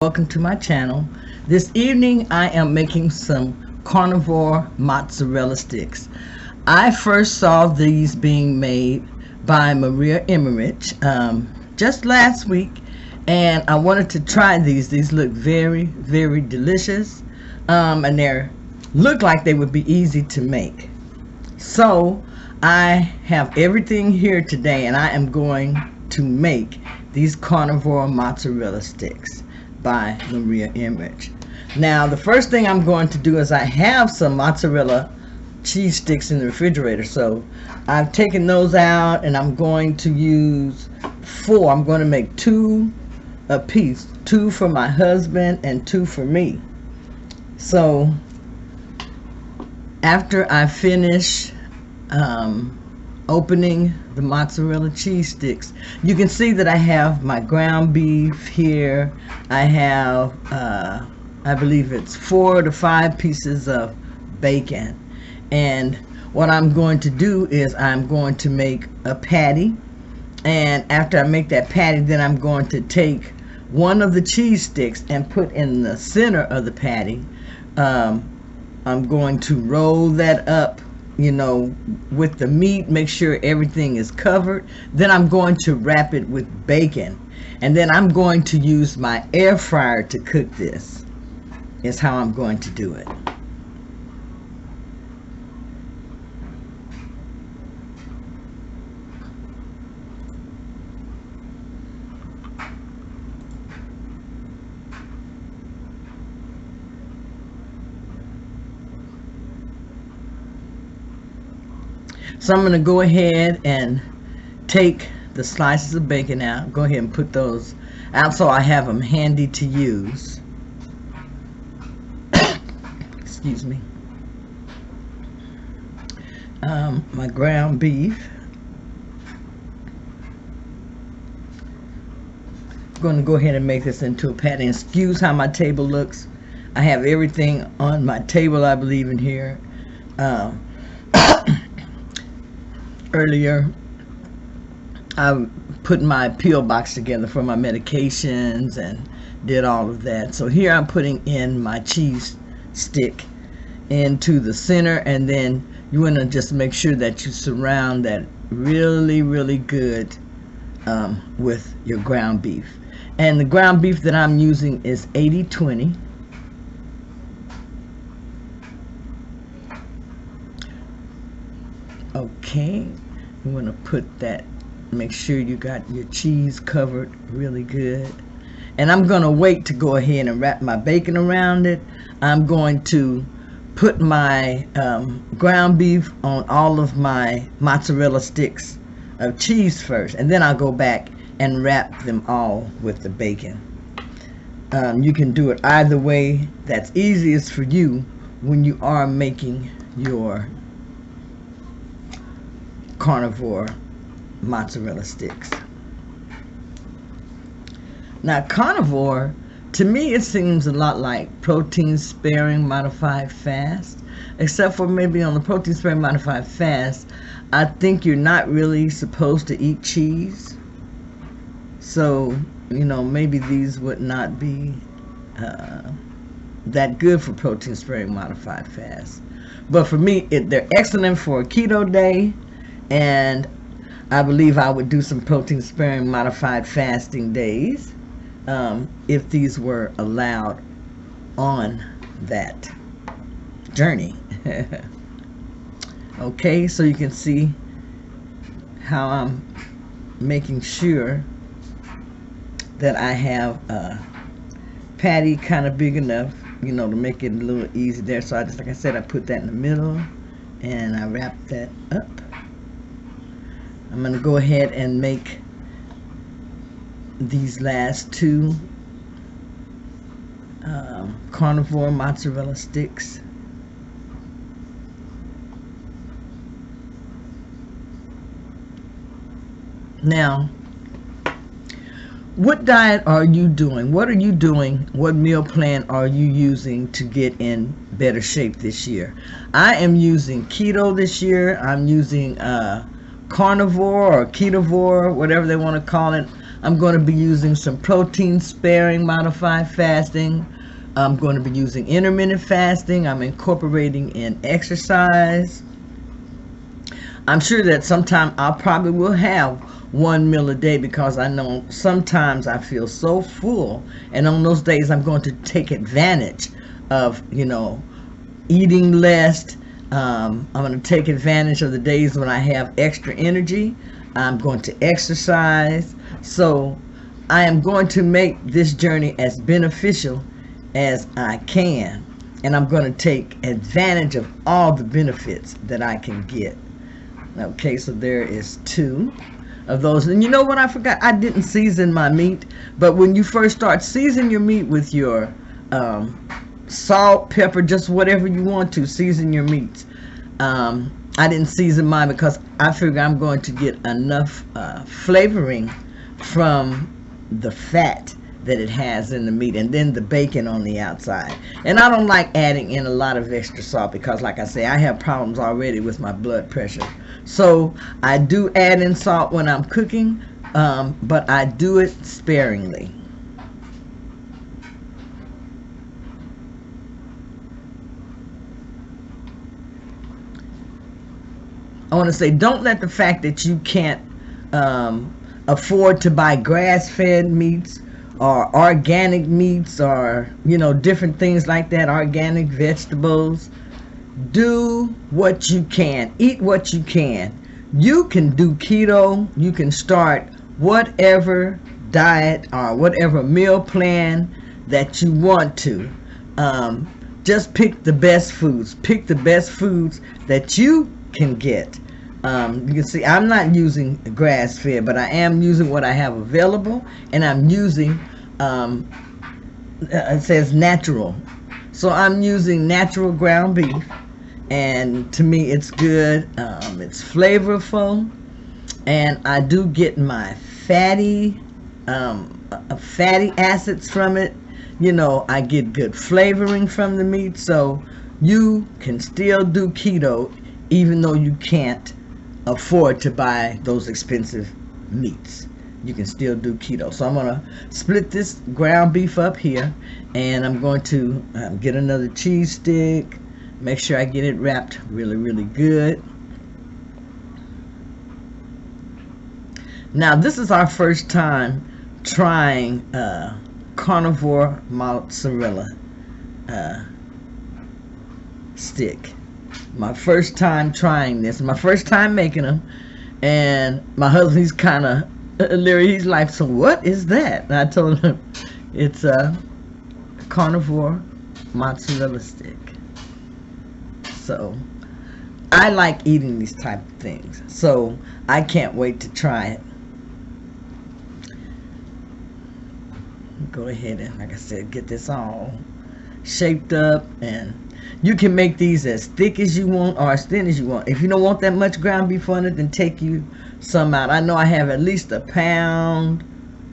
welcome to my channel. This evening I am making some carnivore mozzarella sticks. I first saw these being made by Maria Emmerich just last week, and I wanted to try these. These look very, very delicious, and they look like they would be easy to make. So I have everything here today, and I am going to make these carnivore mozzarella sticks by Maria Emmerich. Now, the first thing I'm going to do is I have some mozzarella cheese sticks in the refrigerator, so I've taken those out, and I'm going to use 4. I'm going to make 2 a piece, 2 for my husband and 2 for me. So after I finish opening the mozzarella cheese sticks, you can see that I have my ground beef here. I have I believe it's 4 to 5 pieces of bacon, and what I'm going to do is I'm going to make a patty, and after I make that patty, then I'm going to take one of the cheese sticks and put in the center of the patty. I'm going to roll that up, with the meat, make sure everything is covered. Then I'm going to wrap it with bacon, and then I'm going to use my air fryer to cook this. Is how I'm going to do it. So I'm going to go ahead and take the slices of bacon out. Go ahead and put those out so I have them handy to use. Excuse me. My ground beef. I'm going to go ahead and make this into a patty. And excuse how my table looks. I have everything on my table, I believe, in here. Earlier, I put my peel box together for my medications and did all of that. So here I'm putting in my cheese stick into the center, and then you want to just make sure that you surround that really, really good with your ground beef. And the ground beef that I'm using is 80/20. Okay, you want to put that, make sure you got your cheese covered really good. And I'm going to wait to go ahead and wrap my bacon around it. I'm going to put my ground beef on all of my mozzarella sticks of cheese first, and then I'll go back and wrap them all with the bacon. You can do it either way. That's easiest for you when you are making your carnivore mozzarella sticks. Now, carnivore, to me, it seems a lot like protein sparing modified fast, except for maybe on the protein sparing modified fast, I think you're not really supposed to eat cheese. So, maybe these would not be that good for protein sparing modified fast. But for me, they're excellent for a keto day. And I believe I would do some protein sparing modified fasting days if these were allowed on that journey. Okay, so you can see how I'm making sure that I have a patty kind of big enough, to make it a little easy there. So like I said, I put that in the middle and I wrap that up. I'm going to go ahead and make these last 2 carnivore mozzarella sticks. Now, what diet are you doing? What are you doing? What meal plan are you using to get in better shape this year? I am using keto this year. I'm using carnivore or ketovore, whatever they want to call it. I'm going to be using some protein sparing modified fasting. I'm going to be using intermittent fasting. I'm incorporating in exercise. I'm sure that sometime I probably will have one meal a day, because I know sometimes I feel so full, and on those days I'm going to take advantage of, eating less. I'm going to take advantage of the days when I have extra energy. I'm going to exercise. So I am going to make this journey as beneficial as I can, and I'm going to take advantage of all the benefits that I can get. Okay, so there is 2 of those. And you know what I forgot? I didn't season my meat. But when you first start, season your meat with your salt, pepper, just whatever you want to season your meats. I didn't season mine because I figure I'm going to get enough flavoring from the fat that it has in the meat, and then the bacon on the outside. And I don't like adding in a lot of extra salt because, like I say, I have problems already with my blood pressure. So I do add in salt when I'm cooking, but I do it sparingly. I want to say, don't let the fact that you can't afford to buy grass-fed meats or organic meats or, different things like that, organic vegetables. Do what you can. Eat what you can. You can do keto. You can start whatever diet or whatever meal plan that you want to. Just pick the best foods. Pick the best foods that you can get. You can see I'm not using grass fed, but I am using what I have available, and I'm using it says natural, so I'm using natural ground beef, and to me it's good. It's flavorful, and I do get my fatty acids from it. I get good flavoring from the meat, so you can still do keto even though you can't afford to buy those expensive meats. You can still do keto. So I'm going to split this ground beef up here, and I'm going to get another cheese stick, make sure I get it wrapped really, really good. Now, this is our first time trying Carnivore Mozzarella stick. My first time trying this, my first time making them, and my husband, he's kind of leery. He's like, so what is that? And I told him it's a Carnivore Mozzarella stick. So I like eating these type of things, so I can't wait to try it. Go ahead and, like I said, get this all shaped up, and you can make these as thick as you want or as thin as you want. If you don't want that much ground beef on it, then take you some out. I know I have at least a pound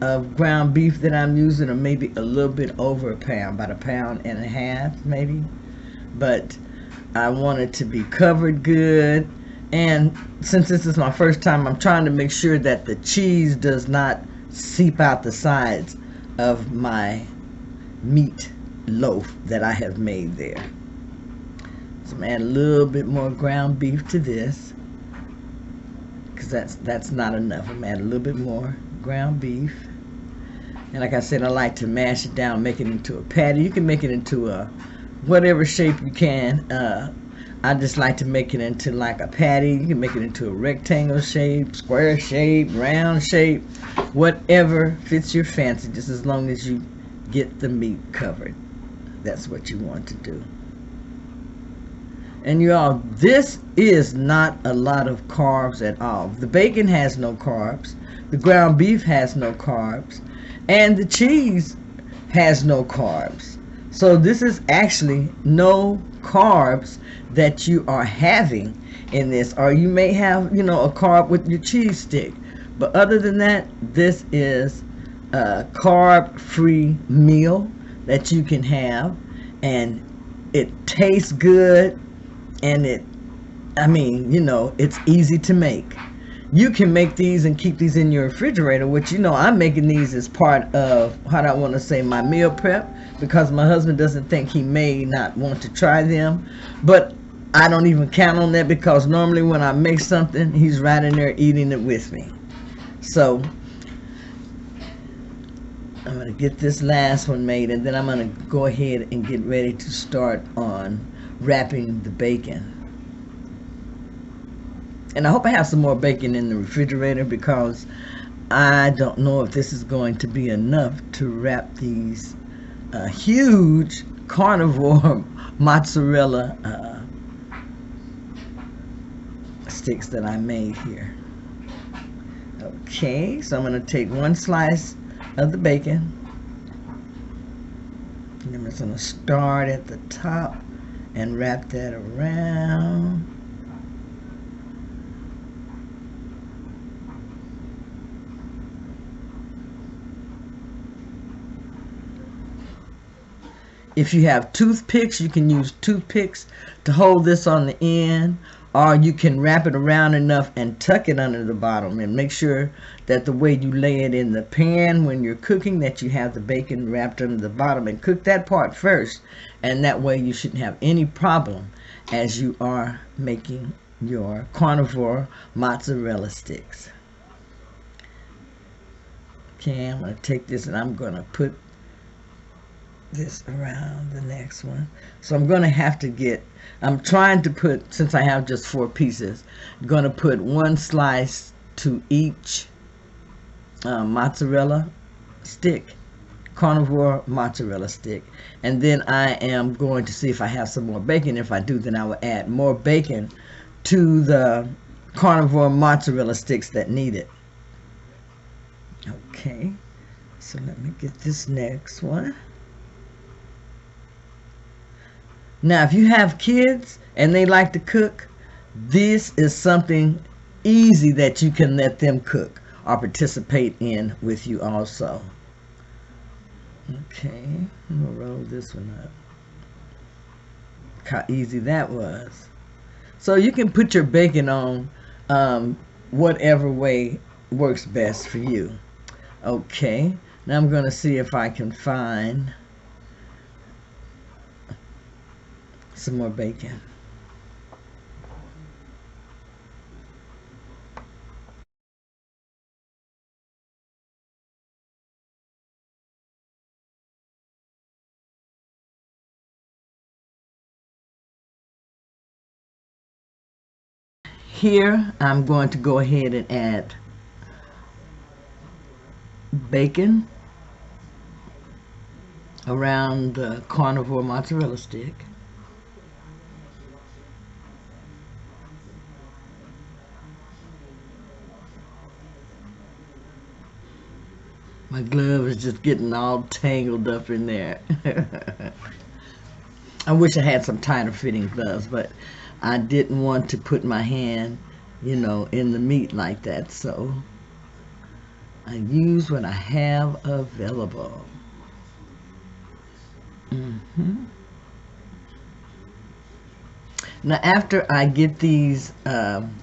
of ground beef that I'm using, or maybe a little bit over a pound, about 1.5 pounds maybe. But I want it to be covered good, and since this is my first time, I'm trying to make sure that the cheese does not seep out the sides of my meat loaf that I have made there. So I'm add a little bit more ground beef to this, because that's not enough. I'm add a little bit more ground beef, and like I said, I like to mash it down, make it into a patty. You can make it into a whatever shape you can. I just like to make it into like a patty. You can make it into a rectangle shape, square shape, round shape, whatever fits your fancy, just as long as you get the meat covered. That's what you want to do. And you all, this is not a lot of carbs at all. The bacon has no carbs, the ground beef has no carbs, and the cheese has no carbs. So this is actually no carbs that you are having in this. Or you may have, a carb with your cheese stick, but other than that, this is a carb-free meal that you can have, and it tastes good, and it's easy to make. You can make these and keep these in your refrigerator, which, you know, I'm making these as part of, how do I want to say, my meal prep, because my husband doesn't think he may not want to try them. But I don't even count on that, because normally when I make something, he's right in there eating it with me. So I'm going to get this last one made, and then I'm going to go ahead and get ready to start on wrapping the bacon. And I hope I have some more bacon in the refrigerator, because I don't know if this is going to be enough to wrap these huge carnivore mozzarella sticks that I made here. Okay, so I'm going to take one slice of the bacon, and I'm just going to start at the top and wrap that around. If you have toothpicks, you can use toothpicks to hold this on the end, or you can wrap it around enough and tuck it under the bottom, and make sure that the way you lay it in the pan when you're cooking, that you have the bacon wrapped under the bottom, and cook that part first, and that way you shouldn't have any problem as you are making your carnivore mozzarella sticks. Okay, I'm going to take this and I'm going to put this around the next one. So I'm going to have to get, I'm trying to put, since I have just 4 pieces, I'm going to put one slice to each mozzarella stick, carnivore mozzarella stick. And then I am going to see if I have some more bacon. If I do, then I will add more bacon to the carnivore mozzarella sticks that need it. Okay, so let me get this next one. Now, if you have kids and they like to cook, this is something easy that you can let them cook or participate in with you also. Okay, I'm going to roll this one up. Look how easy that was. So you can put your bacon on whatever way works best for you. Okay, now I'm going to see if I can find some more bacon. Here I'm going to go ahead and add bacon around the carnivore mozzarella stick. My glove is just getting all tangled up in there. I wish I had some tighter fitting gloves, but I didn't want to put my hand, you know, in the meat like that, so I use what I have available. Now, after I get these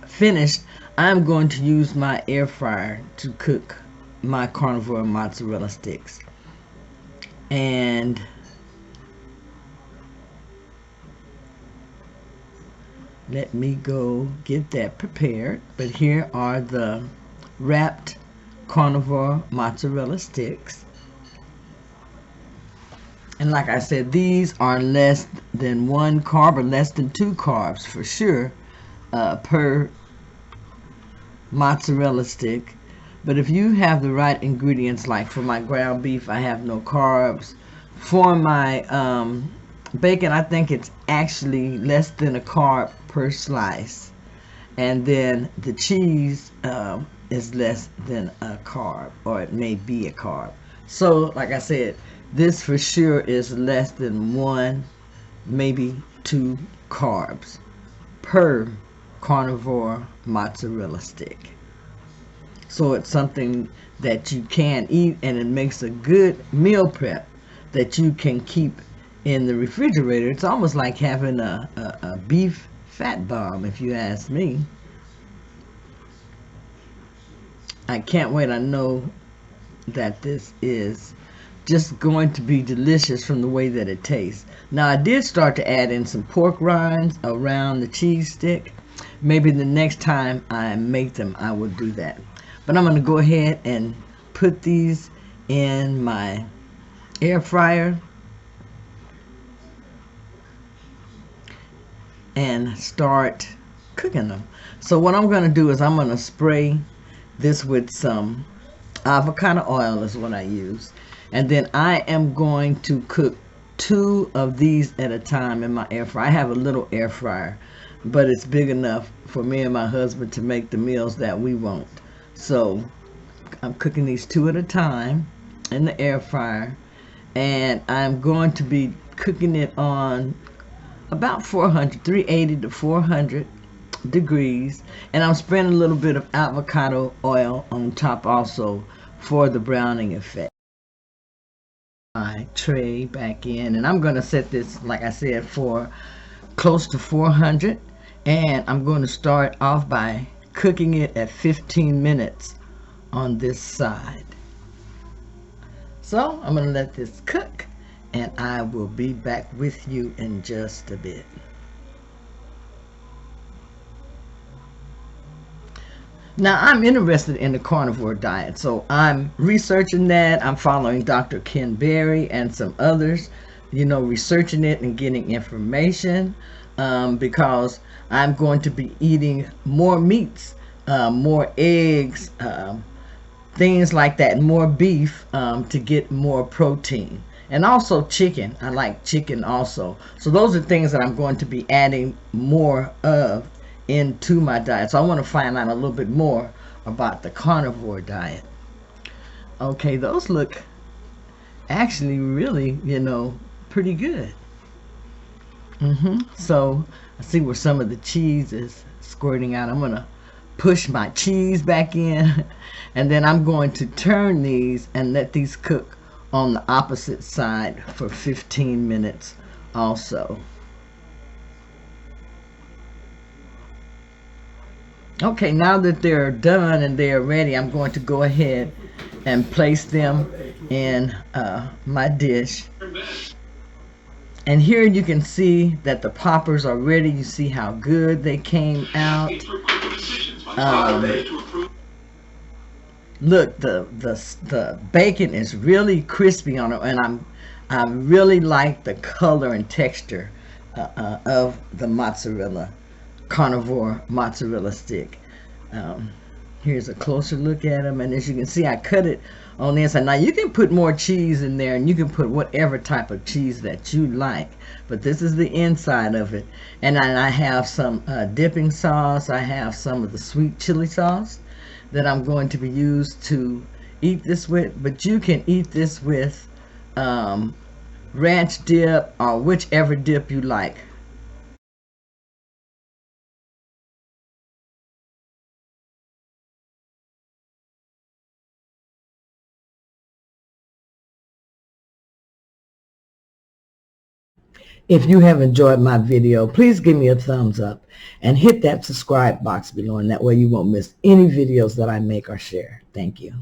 finished, I'm going to use my air fryer to cook my carnivore mozzarella sticks. And let me go get that prepared. But here are the wrapped carnivore mozzarella sticks. And like I said, these are less than 1 carb or less than 2 carbs for sure per mozzarella stick. But if you have the right ingredients, like for my ground beef, I have no carbs. For my bacon, I think it's actually less than a carb per slice. And then the cheese is less than a carb, or it may be a carb. So, like I said, this for sure is less than 1, maybe 2 carbs per carnivore mozzarella stick. So it's something that you can eat, and it makes a good meal prep that you can keep in the refrigerator. It's almost like having a beef fat bomb, if you ask me. I can't wait. I know that this is just going to be delicious from the way that it tastes. Now, I did start to add in some pork rinds around the cheese stick. Maybe the next time I make them, I will do that. But I'm going to go ahead and put these in my air fryer and start cooking them. So what I'm going to do is I'm going to spray this with some avocado oil is what I use. And then I am going to cook 2 of these at a time in my air fryer. I have a little air fryer, but it's big enough for me and my husband to make the meals that we want. So I'm cooking these 2 at a time in the air fryer, and I'm going to be cooking it on about 380 to 400 degrees, and I'm spreading a little bit of avocado oil on top also for the browning effect. My tray back in, and I'm going to set this, like I said, for close to 400, and I'm going to start off by cooking it at 15 minutes on this side. So I'm going to let this cook, and I will be back with you in just a bit. Now, I'm interested in the carnivore diet, so I'm researching that. I'm following Dr. Ken Berry and some others, researching it and getting information, because I'm going to be eating more meats, more eggs, things like that, more beef, to get more protein. And also chicken. I like chicken also. So those are things that I'm going to be adding more of into my diet. So I want to find out a little bit more about the carnivore diet. Okay, those look actually really, pretty good. So I see where some of the cheese is squirting out. I'm going to push my cheese back in, and then I'm going to turn these and let these cook on the opposite side for 15 minutes also. Okay, now that they're done and they're ready, I'm going to go ahead and place them in my dish. And here you can see that the poppers are ready. You see how good they came out. Look, the bacon is really crispy on it, and I really like the color and texture of the mozzarella, carnivore mozzarella stick. Here's a closer look at them, and as you can see, I cut it on the inside. Now you can put more cheese in there, and you can put whatever type of cheese that you like, but this is the inside of it. And I have some dipping sauce. I have some of the sweet chili sauce that I'm going to be used to eat this with, but you can eat this with ranch dip or whichever dip you like. If you have enjoyed my video, please give me a thumbs up and hit that subscribe box below, and that way you won't miss any videos that I make or share. Thank you.